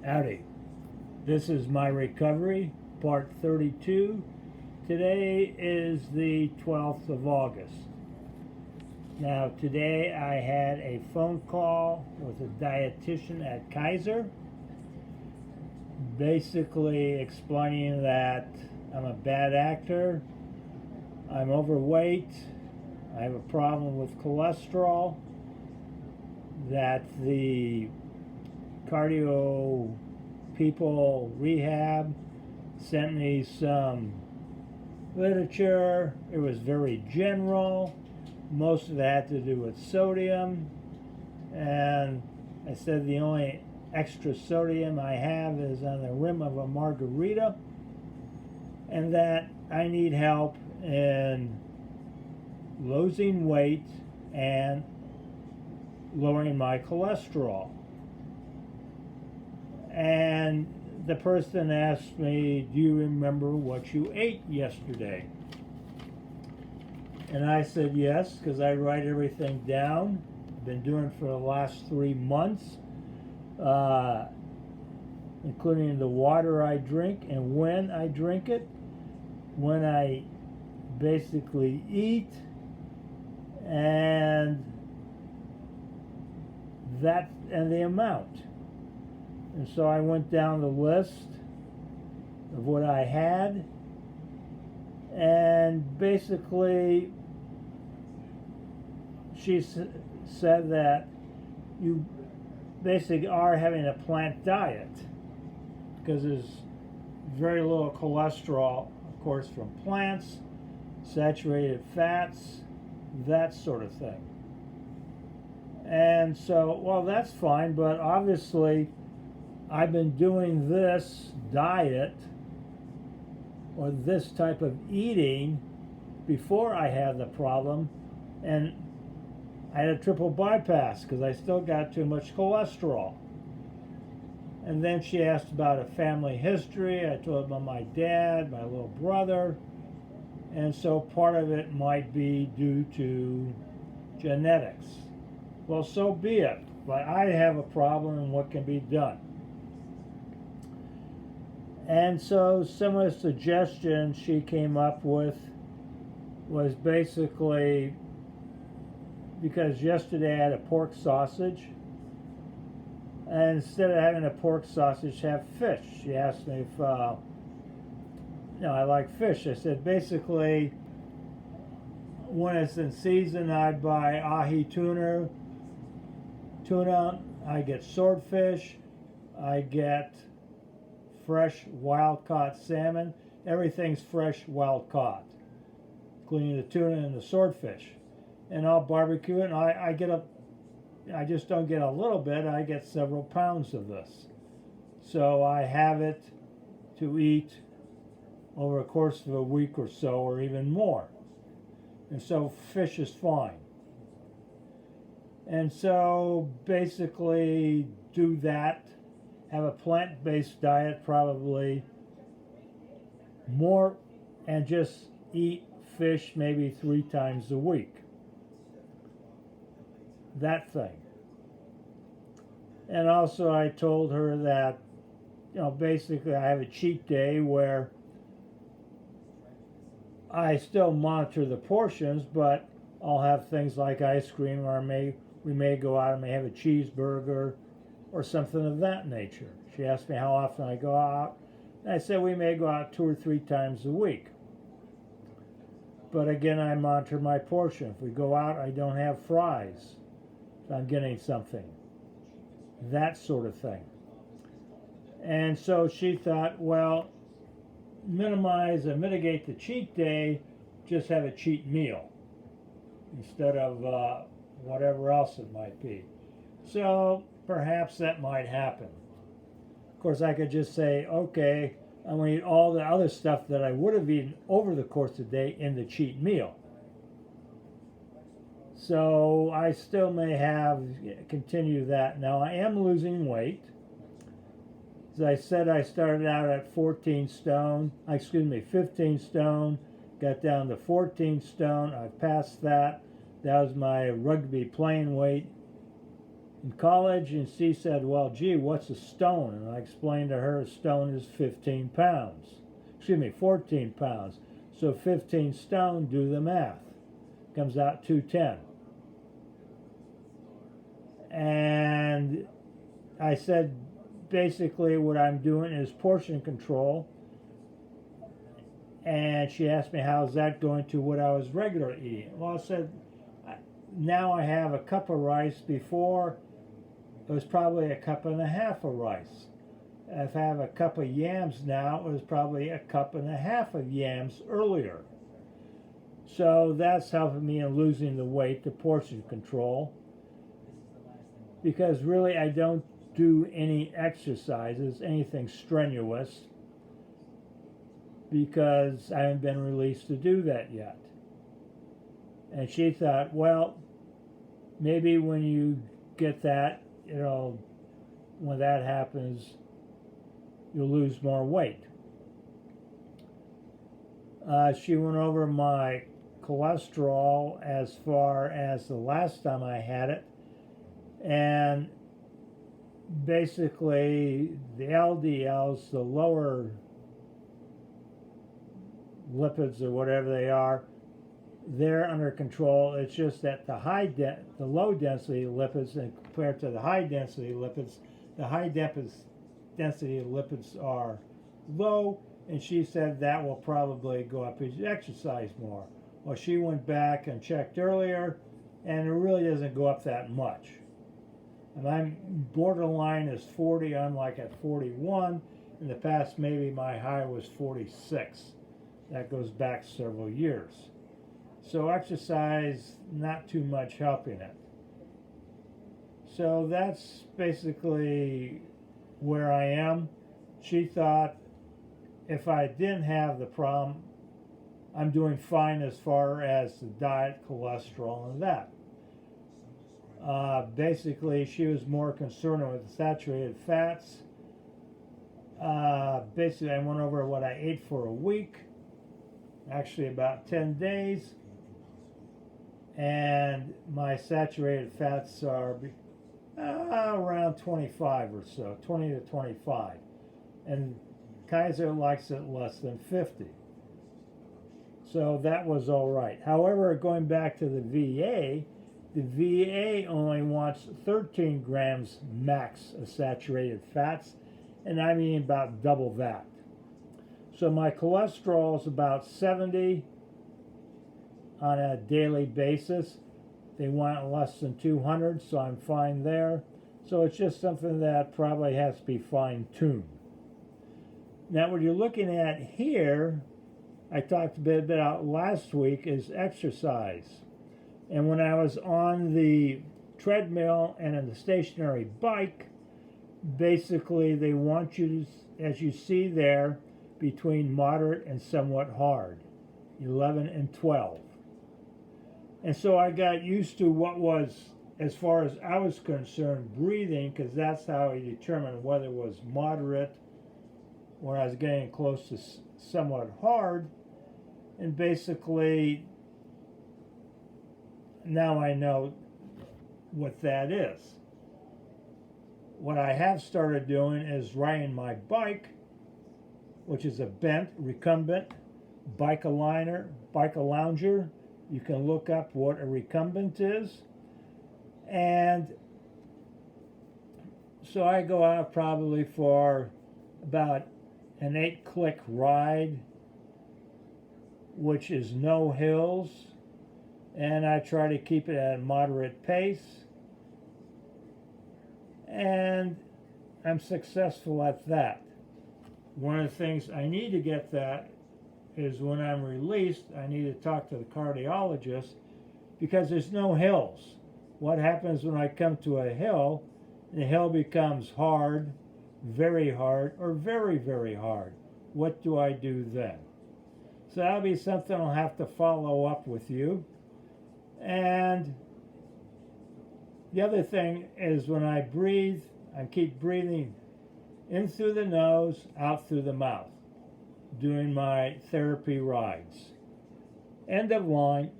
Howdy. This is my recovery, part 32. Today is the 12th of August. Now, today I had a phone call with a dietitian at Kaiser, basically explaining that I'm a bad actor, I'm overweight, I have a problem with cholesterol, that the cardio people rehab sent me some literature. It was very general. Most of it had to do with sodium, and I said the only extra sodium I have is on the rim of a margarita, and that I need help in losing weight and lowering my cholesterol. And the person asked me, do you remember what you ate yesterday? And I said yes, because I write everything down. I've been doing it for the last 3 months, including the water I drink and when I drink it, when I basically eat, and that and the amount. And so I went down the list of what I had, and basically she said that you basically are having a plant diet because there's very little cholesterol, of course, from plants, saturated fats, that sort of thing. And so, well, that's fine, but obviously I've been doing this diet or this type of eating before I had the problem, and I had a triple bypass because I still got too much cholesterol. And then she asked about a family history. I told her about my dad, my little brother, and so part of it might be due to genetics. Well, so be it, but I have a problem, and what can be done? And so some of the suggestions she came up with was basically, because yesterday I had a pork sausage, and instead of having a pork sausage, have fish. She asked me if, I like fish. I said basically, when it's in season, I buy ahi tuna, I get swordfish, I get fresh wild-caught salmon. Everything's fresh, wild-caught, including the tuna and the swordfish. And I'll barbecue it, and I just don't get a little bit, I get several pounds of this. So I have it to eat over a course of a week or so, or even more. And so fish is fine. And so basically do that, have a plant-based diet probably more, and just eat fish maybe 3 times a week. That thing. And also I told her that, basically I have a cheat day where I still monitor the portions, but I'll have things like ice cream, or we may go out and may have a cheeseburger or something of that nature. She asked me how often I go out, and I said we may go out 2 or 3 times a week. But again, I monitor my portion. If we go out, I don't have fries. So I'm getting something. That sort of thing. And so she thought, well, minimize and mitigate the cheat day, just have a cheat meal instead of whatever else it might be. So perhaps that might happen. Of course, I could just say, okay, I'm going to eat all the other stuff that I would have eaten over the course of the day in the cheat meal. So I still may continue that. Now I am losing weight. As I said, I started out at 15 stone, got down to 14 stone. I've passed that. That was my rugby playing weight. in college, and she said, well, gee, what's a stone? And I explained to her a stone is 15 pounds. Excuse me, 14 pounds. So 15 stone, do the math. Comes out 210. And I said, basically what I'm doing is portion control. And she asked me, how's that going to what I was regularly eating? Well, I said, now I have a cup of rice. Before, it was probably a cup and a half of rice. If I have a cup of yams now, it was probably a cup and a half of yams earlier. So that's helping me in losing the weight, the portion control. Because really I don't do any exercises, anything strenuous, because I haven't been released to do that yet. And she thought, well, maybe when you get that, when that happens, you'll lose more weight. She went over my cholesterol as far as the last time I had it, and basically the LDLs, the lower lipids or whatever they are, they're under control. It's just that the low density lipids, and compared to the high density lipids, the high density lipids are low, and she said that will probably go up as you exercise more. Well, she went back and checked earlier, and it really doesn't go up that much. And I'm borderline is 40. I'm like at 41. In the past, maybe my high was 46. That goes back several years. So exercise, not too much helping it. So that's basically where I am. She thought if I didn't have the problem, I'm doing fine as far as the diet, cholesterol, and that. Basically, she was more concerned with the saturated fats. Basically, I went over what I ate for a week, actually about 10 days, and my saturated fats are around 25 or so, 20 to 25, and Kaiser likes it less than 50. So that was all right. However, going back to the VA only wants 13 grams max of saturated fats, and I'm eating about double that. So my cholesterol is about 70 on a daily basis. They want less than 200, so I'm fine there. So it's just something that probably has to be fine-tuned. Now, what you're looking at here, I talked a bit about last week, is exercise. And when I was on the treadmill and on the stationary bike, basically they want you to, as you see there, between moderate and somewhat hard, 11 and 12. And so I got used to what was, as far as I was concerned, breathing, because that's how I determined whether it was moderate when I was getting close to somewhat hard. And basically, now I know what that is. What I have started doing is riding my bike, which is a bent, recumbent bike aligner, bike lounger. You can look up what a recumbent is. And so I go out probably for about an 8-click ride, which is no hills, and I try to keep it at a moderate pace, and I'm successful at that. One of the things I need to get that is when I'm released, I need to talk to the cardiologist, because there's no hills. What happens when I come to a hill? The hill becomes hard, or very, very hard. What do I do then? So that'll be something I'll have to follow up with you. And the other thing is when I breathe, I keep breathing in through the nose, out through the mouth, doing my therapy rides. End of line.